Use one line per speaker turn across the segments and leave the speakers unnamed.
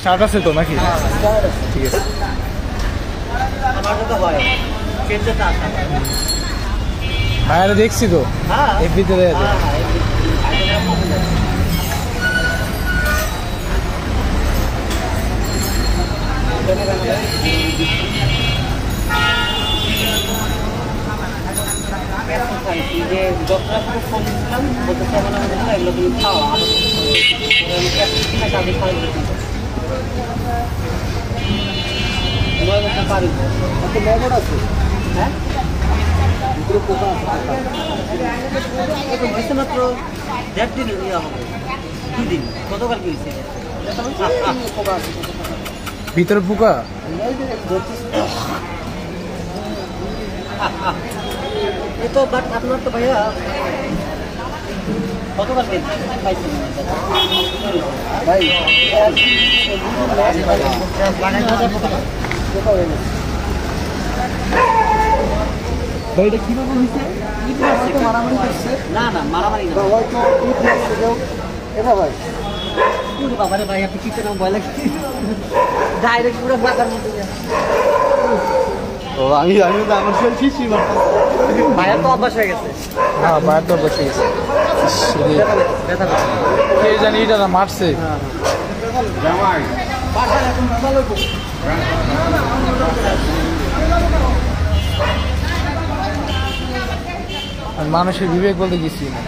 Start আছে তো নাকি? ঠিক আছে। ভাইয়ারে দেখছি তো এফবিতে দেখা যায়।
মাত্র 1.5 দিন হবে, 2 দিন। গতকাল কি হয়েছে?
ভিতরে পোকা
এই তো, বাট আপনার তো ভাইয়া গতকাল পাইছেন ভাই
ভাইটা কিভাবে হয়েছে? মারামারি করছে?
না না, মারামারি না,
হয়তো এটা ভাই
বাবারে ভাই, আপনি কি করে ভয় লাগছে? ডাইরেক্ট পুরো বাজার মধ্যে
আমি তো আমার শরীর শিশি
ভাইয়ার তো অভ্যাস হয়ে গেছে।
হ্যাঁ ভাইয়ার তো বসে গেছে। কে জানি এটা না মারছে। মানুষের বিবেক বলতে গেছি না।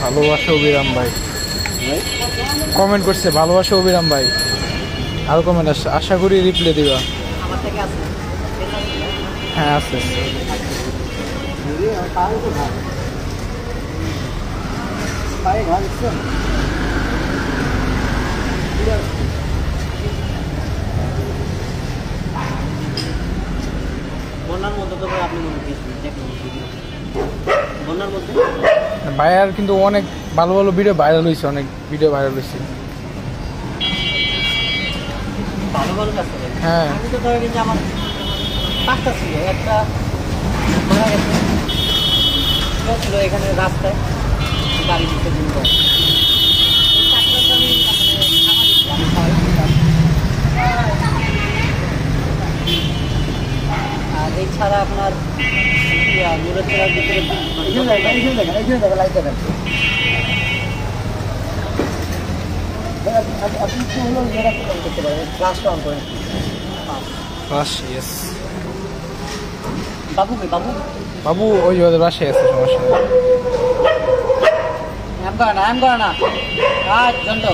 ভালোবাসা অবিরাম ভাই কমেন্ট করছে, ভালোবাসা অবিরাম ভাই। আরো কমেন্ট আসছে, আশা করি রিপ্লাই দিবা। হ্যাঁ আছে।
বন্যার মধ্যে তো আপনি মনে করছেন বন্যার মধ্যে
ভাইয়ার কিন্তু অনেক ভালো ভালো ভিডিও ভাইরাল হয়েছে, অনেক ভিডিও ভাইরাল হয়েছে।
ভালো ভালো কাজ করে।
হ্যাঁ
আমি তো ধরে নিচ্ছি আমার 5টা ছিল, একটা মারা গেছে ছিল এখানে রাস্তায় গাড়ি দিতে দিন পর। আর এছাড়া আপনার নুরের চলার ভিতরে আপনি কি হলো যেটা করতে পারেন, ক্লাসটা অন করেন। বাবু কই বাবু?
বাবু ওই ওদের বাসায় আছে, সমস্যা নেই।
আম করে না জন্ড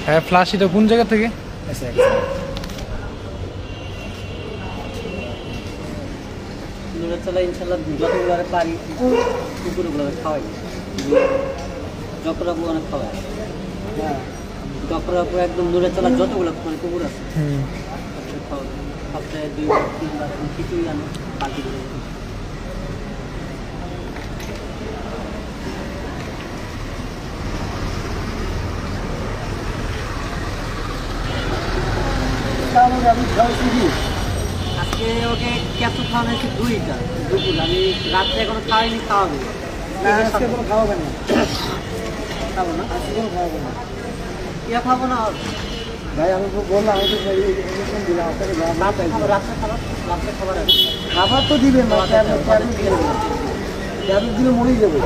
হ্যাঁ ফ্লাশ এটা কোন জায়গা থেকে?
নুরের চলা ইনশাল্লাহ যতগুলো পারি কুকুরগুলো খাওয়াই, জকরাবু অনেক খাওয়ায়। হ্যাঁ জকরাবু একদম নুরের চলা যতগুলো মানে কুকুর আছে খাওয়াই, সপ্তাহে 2-3 বার কিছুই আনো বাকি করে। আজকে ওকে ক্যাপসুল খাওয়ানো হয়েছে 2টা দুপুর। আমি রাত্রে এখনো খাওয়াইনি, খাওয়াবো। খাওয়াবে না, খাবো না, ইয়া খাবো না ভাই। আমি বললাম আমি তো দিলাম রাত্রে খাবার খাবার তো দিবেন না, দিলে মরেই যাবে।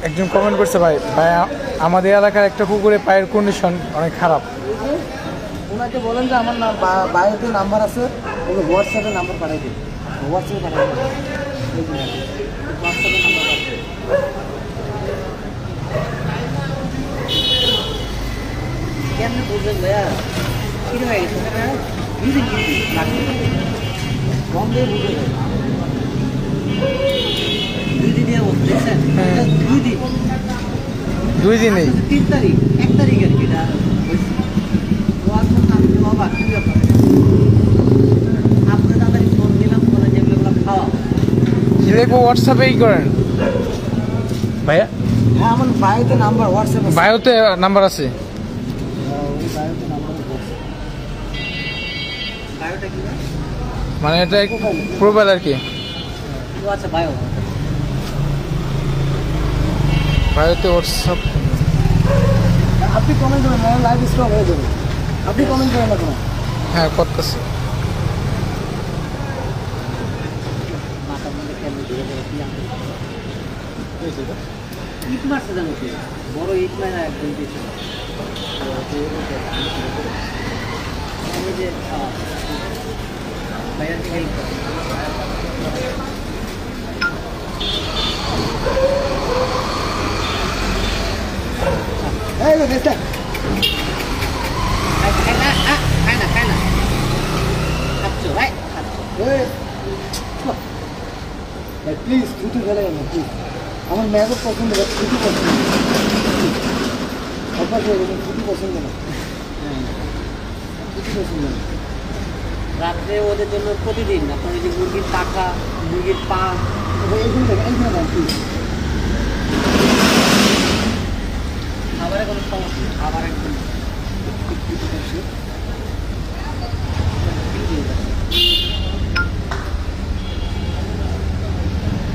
একজন কমেন্ট করছে ভাই ভাই আমাদের এলাকার একটা কুকুরে পায়ের কন্ডিশন অনেক খারাপ।
ওনাকে বলেন যে আমার নাম বায়োতে নাম্বার আছে, ওকে হোয়াটসঅ্যাপে নাম্বার পাঠাই দিন, হোয়াটসঅ্যাপে পাঠাই দিন, হোয়াটসঅ্যাপে নাম্বার পাঠাই দিন।
কেমনে বুঝলেন ভাইয়া কিরম হয়ে গেছে বুঝলেন কিন্তু
কম দিয়ে বুঝে দেয়।
2 দিন বলতে দেখছেন
হ্যাঁ।
2 দিন
2 দিনেই
3 তারিখ 1 তারিখ আর কি এটা হয়েছে। ও এখন আমি বাবা কি ব্যাপার আপনার তাড়াতাড়ি ফোন দিলাম বলে যেগুলো খাওয়া
কি দেখবো হোয়াটসঅ্যাপেই করেন ভাইয়া?
হ্যাঁ আমার বায়োতে নাম্বার হোয়াটসঅ্যাপে আছে।
বায়োতে নাম্বার আছে।
ওই বায়োতে নাম্বার আছে।
বায়োটা কি না?
মানে এটা প্রোফাইল আর কি,
ও আচ্ছা বায়ো
বায়োতে হোয়াটসঅ্যাপ।
আপনি কমেন্ট করেন, লাইভ স্ট্রং হয়ে যাবে। আপনি কমেন্ট করেন না কোনো।
হ্যাঁ করতেছে।
মাথার মধ্যে কেমন ঘুরে ঘুরে কি আনতে ইট মারছে জানো কি বড় ইট মারা একদম দিয়েছে যে ভাইয়া থেকে হেল্প করে
এই যে দেখতে
খায় না খাচ্ছ ভাই খাচ্ছ
প্লিজ ছুটি ফেলে না প্লিজ। আমার ম্যাগও পছন্দ না, ছুটি পছন্দ না। অভ্যাস হয়ে গেছে, ছুটি পছন্দ না, ছুটি পছন্দ না।
রাত্রে ওদের জন্য প্রতিদিন আপনার ওই যে মুরগির টাকা মুরগির পা
এইখানে দেখেন, এইখানে দেন প্লিজ।
খাবারে কোনো সমস্যা নেই খাবার একদম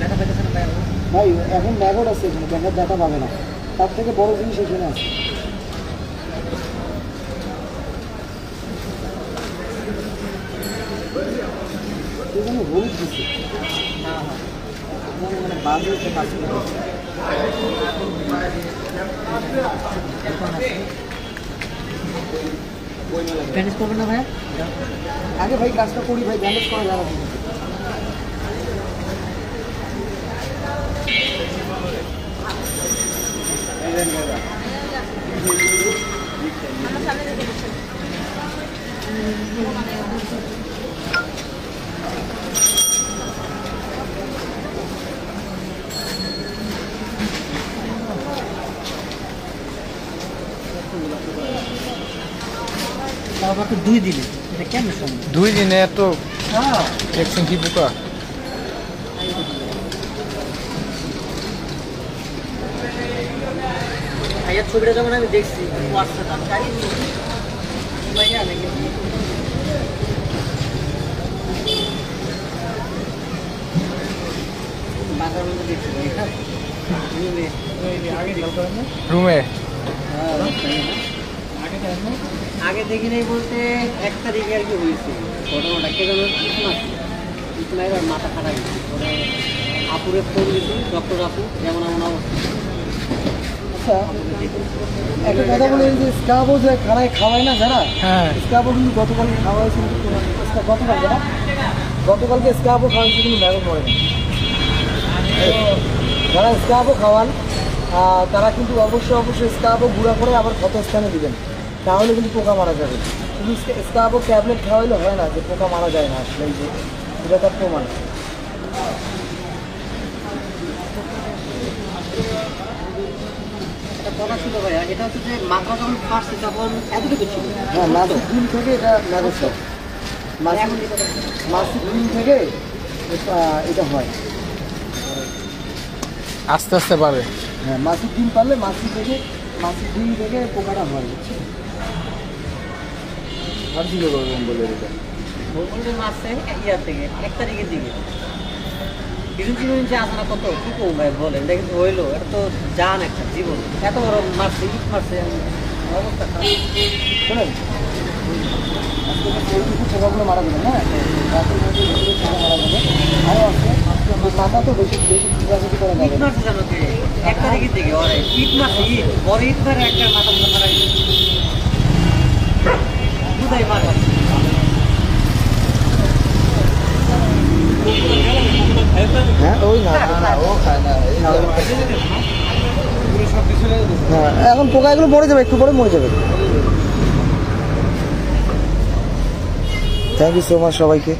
দেখা পেতেছে না ভাই
ভাই এখন ম্যাগট আছে এখানে, ব্যাঙের দেখা পাবে না, তার থেকে বড় জিনিস এখানে আছে। এখানে হলুদ দিচ্ছে,
হ্যাঁ
মানে বাজে হচ্ছে কাজ করে।
ব্যান্ডেজ করবেন না ভাইয়া
আগে ভাই কাজটা করি ভাই, ব্যান্ডেজ করা যাবে না।
তাও মাত্র 2 দিনে এটা কেমন সম্ভব
2 দিনে এত
হ্যাঁ
দেখছেন কি পোকা?
ভাইয়ার ছবিটা যখন আমি দেখছি হোয়াটসঅ্যাপ আমি জানি ভাইয়া নাকি বাসার মধ্যে দেখছি
রুমে
আগে দেখি নাই বলতে 1 তারিখে আর কি হয়েছে ঘটনাটা কে যেন ইসমাইল মাথা খারাপ হয়েছে পরে আপুরে ফোন দিয়েছি ডক্টর আপু যেমন এমন অবস্থা
আচ্ছা একটা কথা বলে, এই যে স্কাবো যে খানায় খাওয়ায় না যারা,
হ্যাঁ
স্কাবো কিন্তু গতকালকে খাওয়া হয়েছে, কিন্তু গতকালকে না, গতকালকে স্কাবো খাওয়া হয়েছে কিন্তু ম্যাগট মরে না। তো যারা স্কাবো খাওয়ান তারা কিন্তু অবশ্যই স্কাবো গুঁড়া করে আবার ক্ষতস্থানে দিবেন, তাহলে কিন্তু পোকা মারা যাবে। শুধু স্কাবো ট্যাবলেট খাওয়াইলে হয় না যে পোকা মারা যায় না, আসলে এই যে এটা তার প্রমাণ।
একটা কথা ছিল ভাইয়া এটা হচ্ছে যে মাথা যখন ফাটছে তখন এতটুকু ছিল
হ্যাঁ মাসিক দিন থেকে এটা ম্যাগট হয়,
এখন যেটা
মাসিক দিন থেকে এটা হয়।
আস্তে আস্তে পারে।
হ্যাঁ মাসিক দিন পারলে মাসিক দিন থেকে পোকাটা হয়। আর কি করবেন বলে এটা
বলতে মাসে ইয়ার থেকে 1 তারিখের দিকে কিছু যে আসে না কত কি করবো ভাই বলেন এটা কিন্তু হইলো এটা তো জান একটা জীবন এত বড় মারছে ইট মারছে অবস্থা খারাপ
শোনেন, আজকে এইটুকু পোকাগুলো মারা যাবে, হ্যাঁ রাতের মধ্যে এইগুলো পোকা মারা যাবে। আরও আছে, আজকে আমরা মাথা তো বেশি বেশি চিন্তাচিন্তি করা
ঈদ
যাবে না।
মাসে জানো যে 1 তারিখের দিকে ওরে ঈদ মাসে ঈদ বড় ঈদ ধরে একটা মাথা মাথা খারাপ বুঝাই পারে
হ্যাঁ ওই না ও খায় না হ্যাঁ এখন পোকা এগুলো মরে যাবে, একটু পরে মরে যাবে। থ্যাংক ইউ সো মাচ সবাইকে।